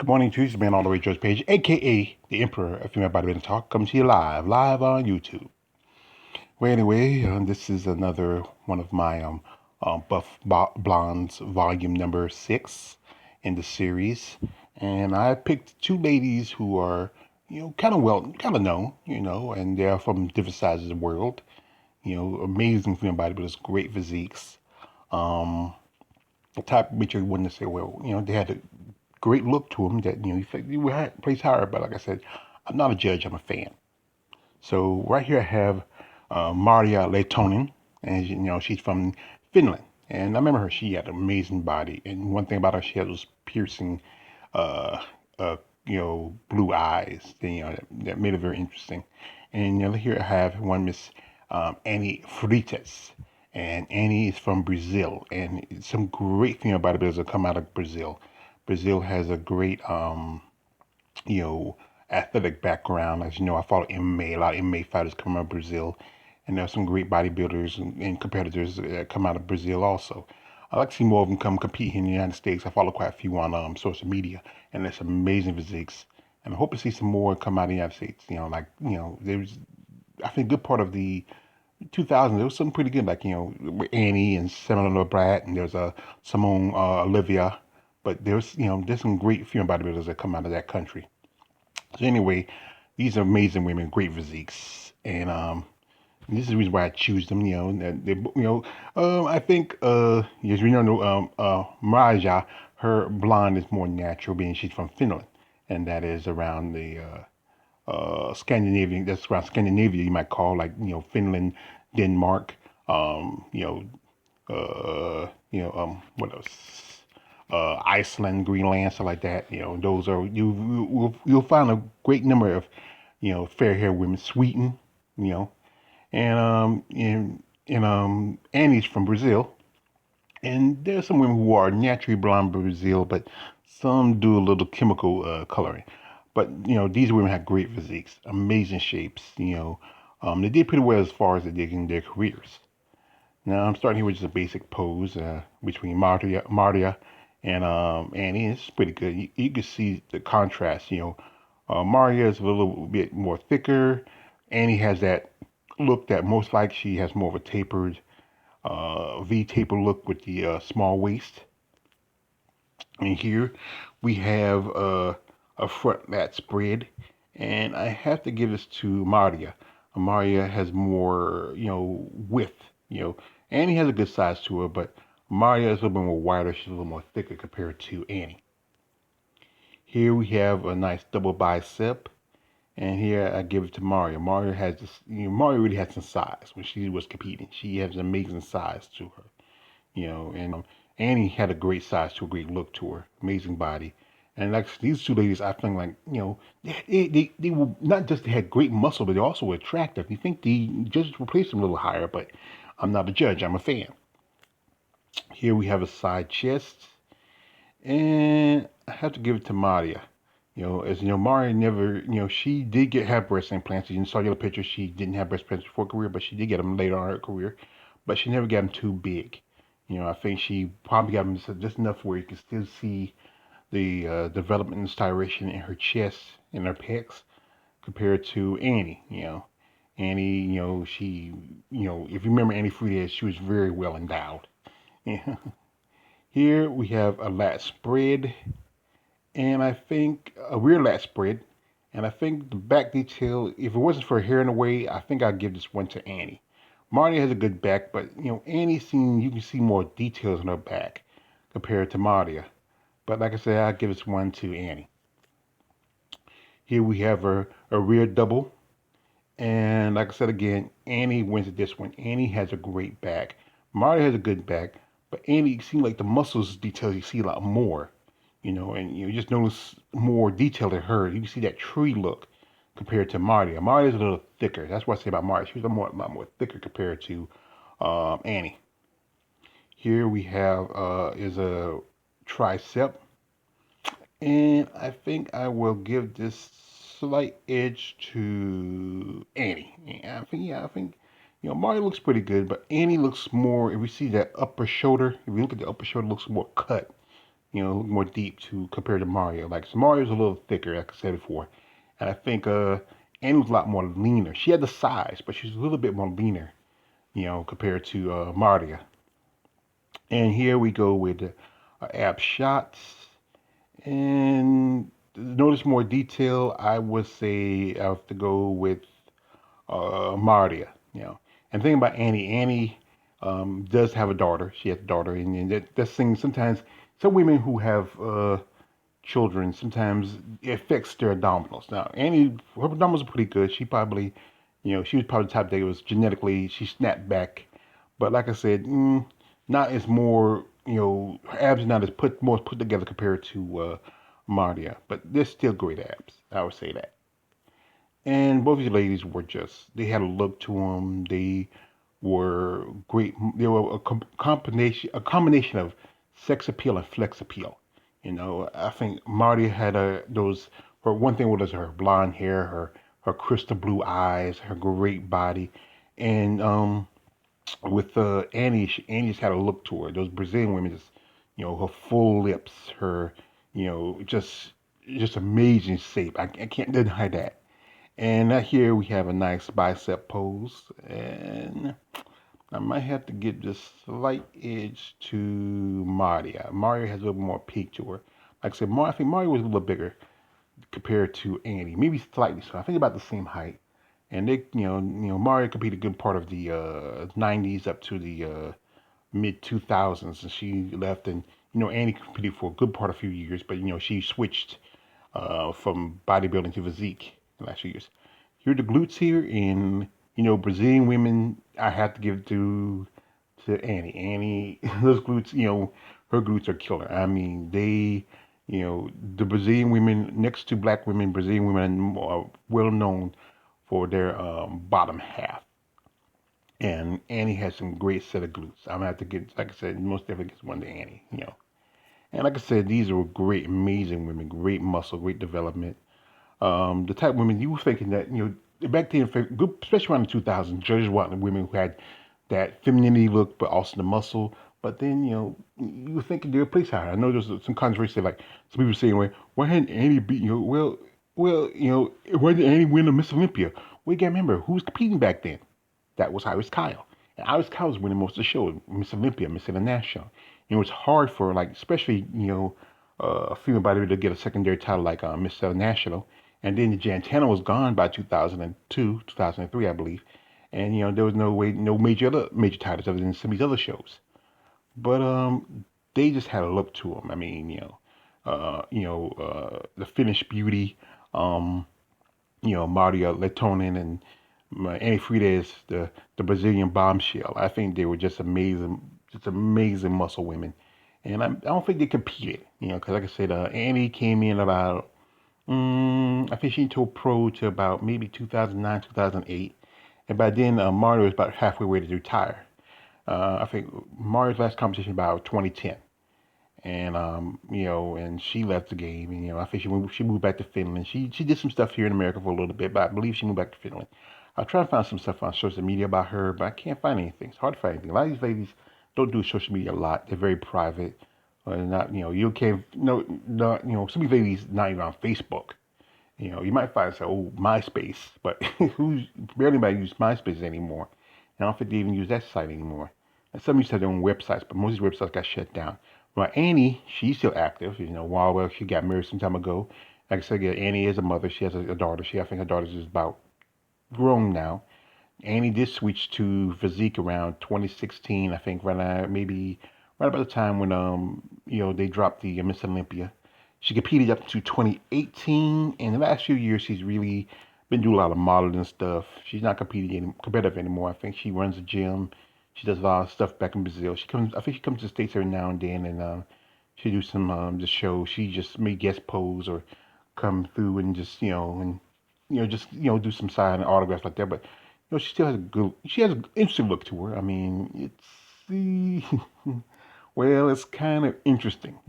Good morning to you, it's man all the way George Page, aka the Emperor of Female Bodybuilding Talk, coming to you live on YouTube. Well, anyway, this is another one of my Buff Blondes volume number 6 in the series, and I picked two ladies who are, kind of known, and they're from different sides of the world. Amazing female bodybuilders, great physiques. Um, the type of bitch you wouldn't say, well, they had a great look to them that, you think you would place higher. But like I said, I'm not a judge, I'm a fan. So right here I have Marja Lehtonen, and she's from Finland. And I remember her; she had an amazing body. And one thing about her, she had those piercing, uh, uh, blue eyes. That made it very interesting. And here I have one Miss Annie Freitas, and Annie is from Brazil, and some great female bodybuilders that come out of Brazil. Brazil has a great you know, athletic background. As you know, I follow MMA. A lot of MMA fighters come out of Brazil, and there are some great bodybuilders and competitors that come out of Brazil also. I like to see more of them come compete in the United States. I follow quite a few on social media, and there's some amazing physiques. And I hope to see some more come out of the United States. There's, I think, a good part of the 2000s, there was something pretty good, like, with Annie and Semina Brat, and there's Simone Olivia. But there's some great female bodybuilders that come out of that country. So anyway, these are amazing women, great physiques, and this is the reason why I choose them. I think as we know, Marja, her blonde is more natural, being she's from Finland, and that is around the Scandinavian. That's around Scandinavia, you might call, like, Finland, Denmark. Um, you know, what else? Iceland, Greenland, stuff like that. Those are you'll find a great number of fair haired women. Sweden, you know, and Annie's from Brazil, and there's some women who are naturally blonde in Brazil, but some do a little chemical coloring. But these women have great physiques, amazing shapes. They did pretty well as far as they did in their careers. Now I'm starting here with just a basic pose between Marta and Annie. It's pretty good. You can see the contrast. Maria is a little bit more thicker. Annie has that look that most like she has more of a tapered V taper look with the small waist. And here we have a front lat spread, and I have to give this to Maria. Maria has more, width. Annie has a good size to her, but Maria is a little bit more wider. She's a little more thicker compared to Annie. Here we have a nice double bicep, and here I give it to Maria. Maria has this, Maria really has some size when she was competing. She has an amazing size to her, and Annie had a great size to a great look to her, amazing body. And like these two ladies, I think, like, they were not just, they had great muscle, but they also were attractive. You think the judges would place them a little higher, but I'm not a judge, I'm a fan. Here we have a side chest, and I have to give it to Maria. As you know, Maria never, she did have breast implants. You saw the other picture, she didn't have breast implants before her career, but she did get them later on in her career. But she never got them too big. I think she probably got them just enough where you can still see the development and styration in her chest and her pecs compared to Annie. Annie, she, if you remember Annie Friedez, she was very well endowed. Yeah. Here we have a lat spread, and I think a rear lat spread, and I think the back detail, if it wasn't for her hair in the way, I think I'd give this one to Annie. Marty has a good back, but Annie, you can see more details on her back compared to Marty. But like I said, I'll give this one to Annie. Here we have a rear double, and like I said again, Annie wins at this one. Annie has a great back. Marty has a good back, but Annie seems like the muscles details you see a lot more, and you just notice more detail in her. You can see that tree look compared to Marty. Marty's a little thicker. That's what I say about Marty. She's a lot more thicker compared to Annie. Here we have is a tricep, and I think I will give this slight edge to Annie. I think Marty looks pretty good, but Annie looks more. If we see that upper shoulder, if you look at the upper shoulder, looks more cut. more deep to compare to Mario. Like so Mario's a little thicker, like I said before, and I think Annie was a lot more leaner. She had the size, but she's a little bit more leaner, compared to Maria. And here we go with the ab shots. And notice more detail. I would say I have to go with Mardia. And thinking about Annie, Annie does have a daughter. She has a daughter, and that's thing. Sometimes some women who have children, sometimes it affects their abdominals. Now, Annie, her abdominals are pretty good. She probably, she was probably the type that was genetically she snapped back. But like I said, not as more, her abs are not as more put together compared to Mardia, but they're still great abs. I would say that. And both these ladies were just, they had a look to them. They were great. They were a combination of sex appeal and flex appeal. I think Marty had those. Her one thing was her blonde hair, her crystal blue eyes, her great body, and with Annie, Annie just had a look to her. Those Brazilian women just, her full lips, her, just amazing shape. I can't deny that. And here we have a nice bicep pose, and I might have to give this slight edge to Maria. Maria has a little more peak to her. Like I said, I think Maria was a little bigger compared to Annie, maybe slightly so. I think about the same height. And they, Maria competed a good part of the '90s up to the mid 2000s, and she left. And Annie competed for a good part of a few years, but she switched from bodybuilding to physique in the last few years. Here are the glutes here, and Brazilian women. I have to give it to Annie. Annie, those glutes, her glutes are killer. I mean, the Brazilian women next to black women, Brazilian women are well known for their bottom half. And Annie has some great set of glutes. I'm gonna have to get, like I said, most definitely gets one to Annie. And like I said, these are great, amazing women, great muscle, great development. The type of women you were thinking that back then, especially around the 2000s, judges wanted women who had that femininity look, but also the muscle. But then you were thinking they're a place higher. I know there's some controversy, like some people saying, "Well, why hadn't Annie beat why did Annie win the Miss Olympia?" We got to remember who was competing back then. That was Iris Kyle. And Iris Kyle was winning most of the show, Miss Olympia, Miss International. It was hard for like, especially a female bodybuilder to get a secondary title like Miss International. And then Jantana was gone by 2002, 2003, I believe. And there was no way, no major titles other than some of these other shows. But they just had a look to them. I mean, the Finnish beauty, um, Marja Lehtonen and Annie Freitas, the Brazilian bombshell. I think they were just amazing muscle women. And I don't think they competed, because like I said, Annie came in about, I think she told pro to about maybe 2009, 2008. And by then, Mario was about halfway ready to retire. I think Mario's last competition about 2010. And she left the game. And, I think she moved back to Finland. She did some stuff here in America for a little bit, but I believe she moved back to Finland. I'll try to find some stuff on social media about her, but I can't find anything. It's hard to find anything. A lot of these ladies don't do social media a lot. They're very private. Not, you can't, no, not, some of these ladies not even on Facebook. You might find say, oh, MySpace, but who's barely anybody use MySpace anymore. And I don't think they even use that site anymore. And some used to have their own websites, but most of these websites got shut down. Well, Annie, she's still active. While well, she got married some time ago. Like I said, yeah, Annie is a mother. She has a daughter. I think her daughter is about grown now. Annie did switch to physique around 2016. I think maybe right about the time when they dropped the Miss Olympia. She competed up to 2018, and the last few years she's really been doing a lot of modeling stuff. She's not competitive anymore. I think she runs a gym. She does a lot of stuff back in Brazil. I think she comes to the States every now and then, and she do some just shows. She just may guest pose or come through and just just do some sign and autographs like that. But she still has she has an interesting look to her. I mean, well, it's kind of interesting.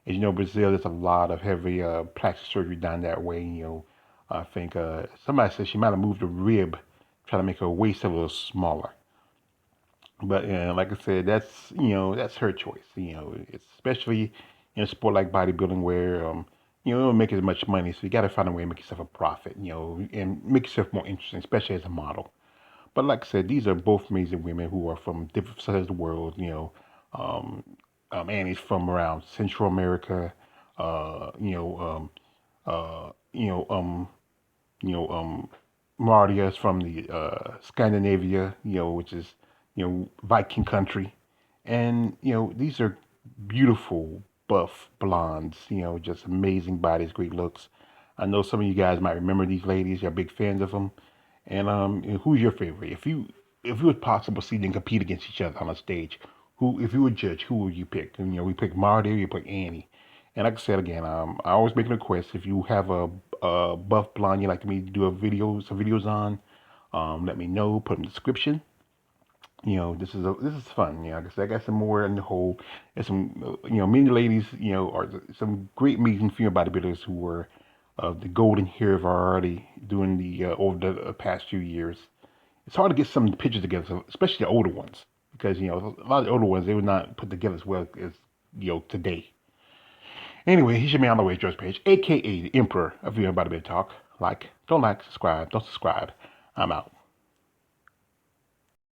As you know, Brazil, there's a lot of heavy plastic surgery done that way. I think somebody said she might have moved a rib, trying to make her waist a little smaller. But like I said, that's her choice. It's especially in a sport like bodybuilding where you don't make as much money, so you got to find a way to make yourself a profit, and make yourself more interesting, especially as a model. But like I said, these are both amazing women who are from different sides of the world. Um, Annie's from around Central America. Uh, you know, um, uh, you know, um, you know, Marja is from the Scandinavia, which is Viking country, and these are beautiful, buff blondes. Just amazing bodies, great looks. I know some of you guys might remember these ladies. You're big fans of them. And who's your favorite? If it was possible to see them compete against each other on a stage, if you would judge, who would you pick? And, we pick Marty, you pick Annie. And like I said again, I always make a request. If you have a buff blonde you'd like me to do some videos on, let me know. Put in the description. This is fun. Like I said, I got some more in the hole. And some, many ladies, are some great amazing female bodybuilders who were the golden hair variety during the over the past few years. It's hard to get some pictures together, especially the older ones, because a lot of the older ones they were not put together as well as today. Anyway, here's your man on the way, George Page, aka the Emperor of Female Bodybuilding Talk. Don't like, subscribe, don't subscribe. I'm out.